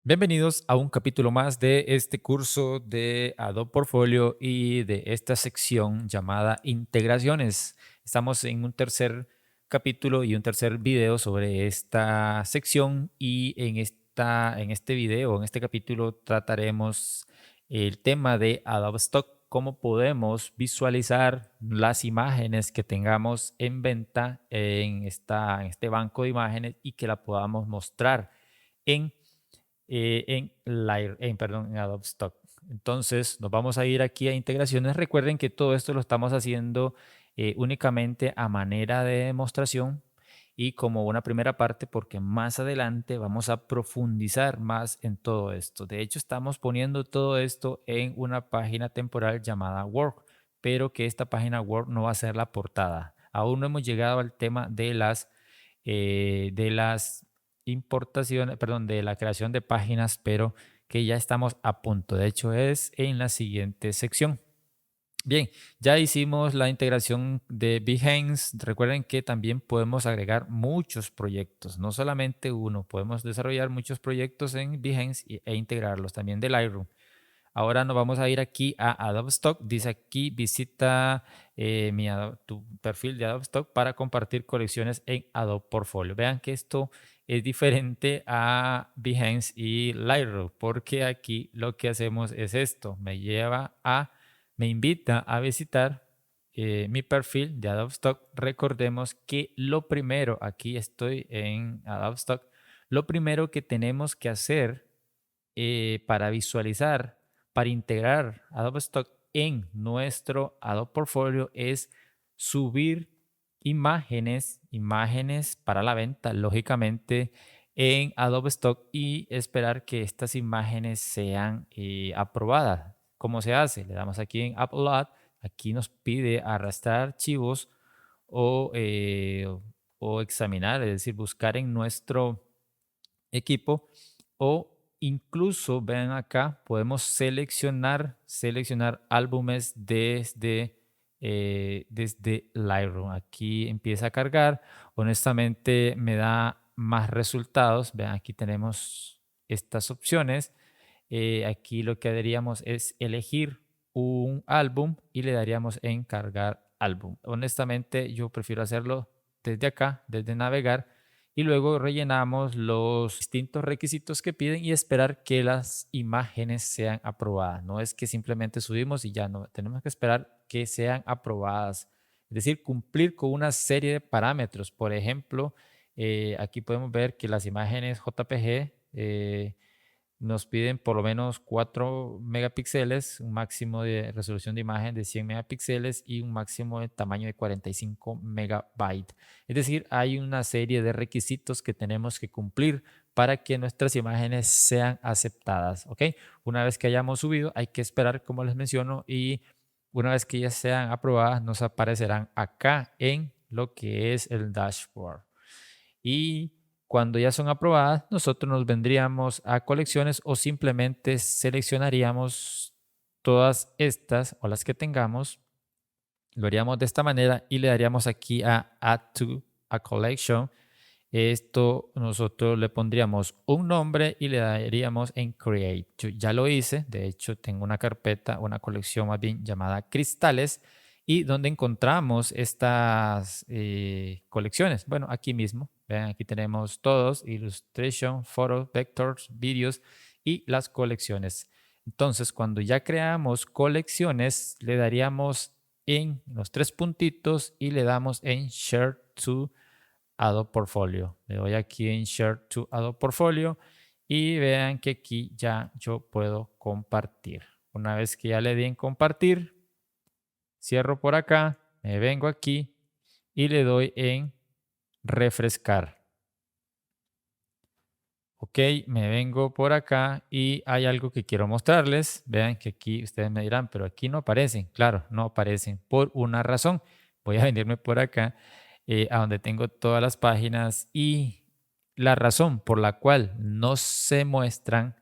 Bienvenidos a un capítulo más de este curso de Adobe Portfolio y de esta sección llamada Integraciones. Estamos en un tercer capítulo y un tercer video sobre esta sección y en este video, en este capítulo este el tema de Adobe Stock, cómo podemos visualizar las imágenes que tengamos en venta en este banco de imágenes y que la podamos mostrar en en Adobe Stock. Entonces, nos vamos a ir aquí a integraciones. Recuerden que todo esto lo estamos haciendo únicamente a manera de demostración y como una primera parte, porque más adelante vamos a profundizar más en todo esto. De hecho, estamos poniendo todo esto en una página temporal llamada Work, pero que esta página Work no va a ser la portada. Aún no hemos llegado al tema de las importación, perdón, de la creación de páginas, pero que ya estamos a punto. De hecho, es en la siguiente sección. Bien, ya hicimos la integración de Behance. Recuerden que también podemos agregar muchos proyectos, no solamente uno. Podemos desarrollar muchos proyectos en Behance e integrarlos también de Lightroom. Ahora nos vamos a ir aquí a Adobe Stock. Dice aquí, visita tu perfil de Adobe Stock para compartir colecciones en Adobe Portfolio. Vean que esto es diferente a Behance y Lightroom, porque aquí lo que hacemos es esto. Me invita a visitar mi perfil de Adobe Stock. Recordemos que lo primero, aquí estoy en Adobe Stock, lo primero que tenemos que hacer para visualizar, para integrar Adobe Stock en nuestro Adobe Portfolio es subir imágenes para la venta, lógicamente, en Adobe Stock y esperar que estas imágenes sean aprobadas. ¿Cómo se hace? Le damos aquí en Upload, aquí nos pide arrastrar archivos o, eh, o examinar, es decir, buscar en nuestro equipo o incluso ven acá, podemos seleccionar álbumes desde Lightroom. Aquí empieza a cargar. Honestamente me da más resultados. Vean, aquí tenemos estas opciones. Aquí lo que haríamos es elegir un álbum y le daríamos en cargar álbum. Honestamente yo prefiero hacerlo desde acá, desde navegar y luego rellenamos los distintos requisitos que piden y esperar que las imágenes sean aprobadas. No es que simplemente subimos y ya no, tenemos que esperar que sean aprobadas. Es decir, cumplir con una serie de parámetros. Por ejemplo, aquí podemos ver que las imágenes JPG nos piden por lo menos 4 megapíxeles, un máximo de resolución de imagen de 100 megapíxeles y un máximo de tamaño de 45 megabytes. Es decir, hay una serie de requisitos que tenemos que cumplir para que nuestras imágenes sean aceptadas. ¿Ok? Una vez que hayamos subido, hay que esperar, como les menciono, y una vez que ya sean aprobadas, nos aparecerán acá en lo que es el dashboard. Y cuando ya son aprobadas, nosotros nos vendríamos a colecciones o simplemente seleccionaríamos todas estas o las que tengamos, lo haríamos de esta manera y le daríamos aquí a Add to a Collection. Esto nosotros le pondríamos un nombre y le daríamos en Create. Yo ya lo hice, de hecho tengo una carpeta, una colección más bien llamada Cristales y donde encontramos estas colecciones. Bueno, aquí mismo, vean, aquí tenemos todos, Illustration, Photos, Vectors, Videos y las colecciones. Entonces, cuando ya creamos colecciones, le daríamos en los tres puntitos y le damos en Share to Adobe Portfolio. Le doy aquí en Share to Adobe Portfolio y vean que aquí ya yo puedo compartir. Una vez que ya le di en compartir, cierro por acá, me vengo aquí y le doy en refrescar. Ok, me vengo por acá y hay algo que quiero mostrarles. Vean que aquí ustedes me dirán, pero aquí no aparecen. Claro, no aparecen por una razón. Voy a venirme por acá a donde tengo todas las páginas y la razón por la cual no se muestran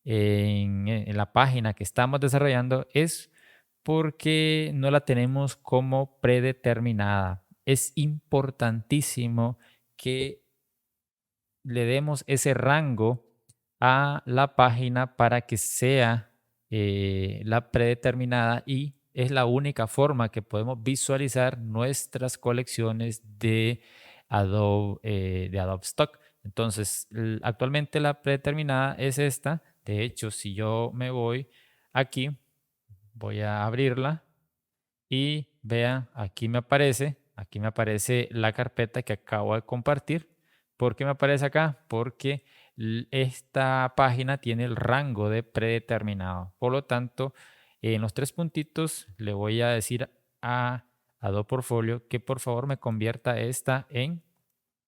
en la página que estamos desarrollando es porque no la tenemos como predeterminada. Es importantísimo que le demos ese rango a la página para que sea la predeterminada y es la única forma que podemos visualizar nuestras colecciones de Adobe Stock. Entonces, actualmente la predeterminada es esta. De hecho, si yo me voy aquí, voy a abrirla y vean, aquí me aparece la carpeta que acabo de compartir. ¿Por qué me aparece acá? Porque esta página tiene el rango de predeterminado. Por lo tanto, en los tres puntitos le voy a decir a Adobe Portfolio que por favor me convierta esta en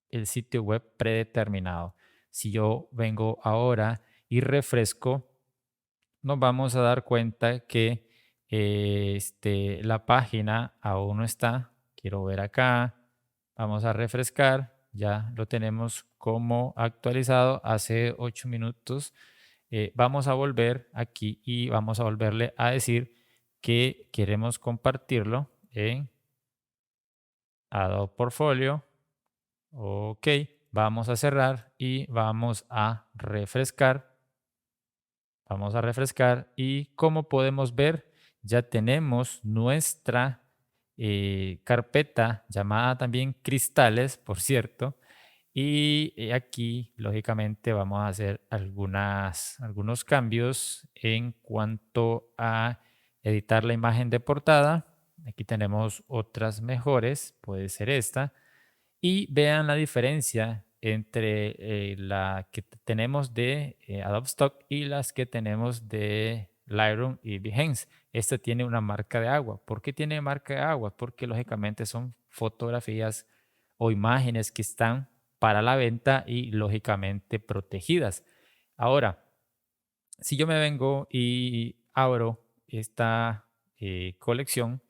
el sitio web predeterminado. Si yo vengo ahora y refresco, nos vamos a dar cuenta que la página aún no está. Quiero ver acá. Vamos a refrescar. Ya lo tenemos como actualizado hace 8 minutos. Vamos a volver aquí y vamos a volverle a decir que queremos compartirlo en Adobe Portfolio. Ok, vamos a cerrar y vamos a refrescar. Vamos a refrescar y como podemos ver, ya tenemos nuestra carpeta llamada también cristales, por cierto. Y aquí, lógicamente, vamos a hacer algunos cambios en cuanto a editar la imagen de portada. Aquí tenemos otras mejores, puede ser esta. Y vean la diferencia entre la que tenemos de Adobe Stock y las que tenemos de Lightroom y Behance. Esta tiene una marca de agua. ¿Por qué tiene marca de agua? Porque lógicamente son fotografías o imágenes que están para la venta y lógicamente protegidas. Ahora, si yo me vengo y abro esta colección,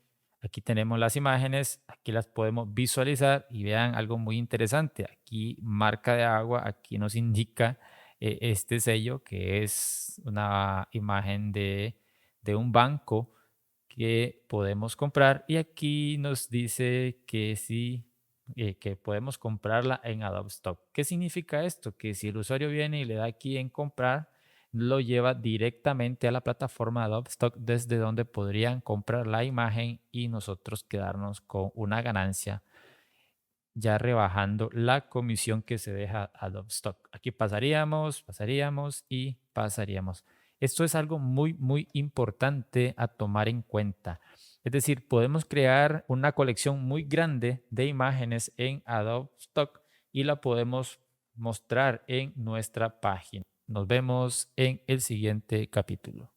aquí tenemos las imágenes, aquí las podemos visualizar y vean algo muy interesante. Aquí marca de agua, aquí nos indica este sello que es una imagen de un banco que podemos comprar y aquí nos dice que sí, que podemos comprarla en Adobe Stock. ¿Qué significa esto? Que si el usuario viene y le da aquí en comprar, lo lleva directamente a la plataforma Adobe Stock desde donde podrían comprar la imagen y nosotros quedarnos con una ganancia ya rebajando la comisión que se deja Adobe Stock. Aquí pasaríamos y pasaríamos. Esto es algo muy, muy importante a tomar en cuenta. Es decir, podemos crear una colección muy grande de imágenes en Adobe Stock y la podemos mostrar en nuestra página. Nos vemos en el siguiente capítulo.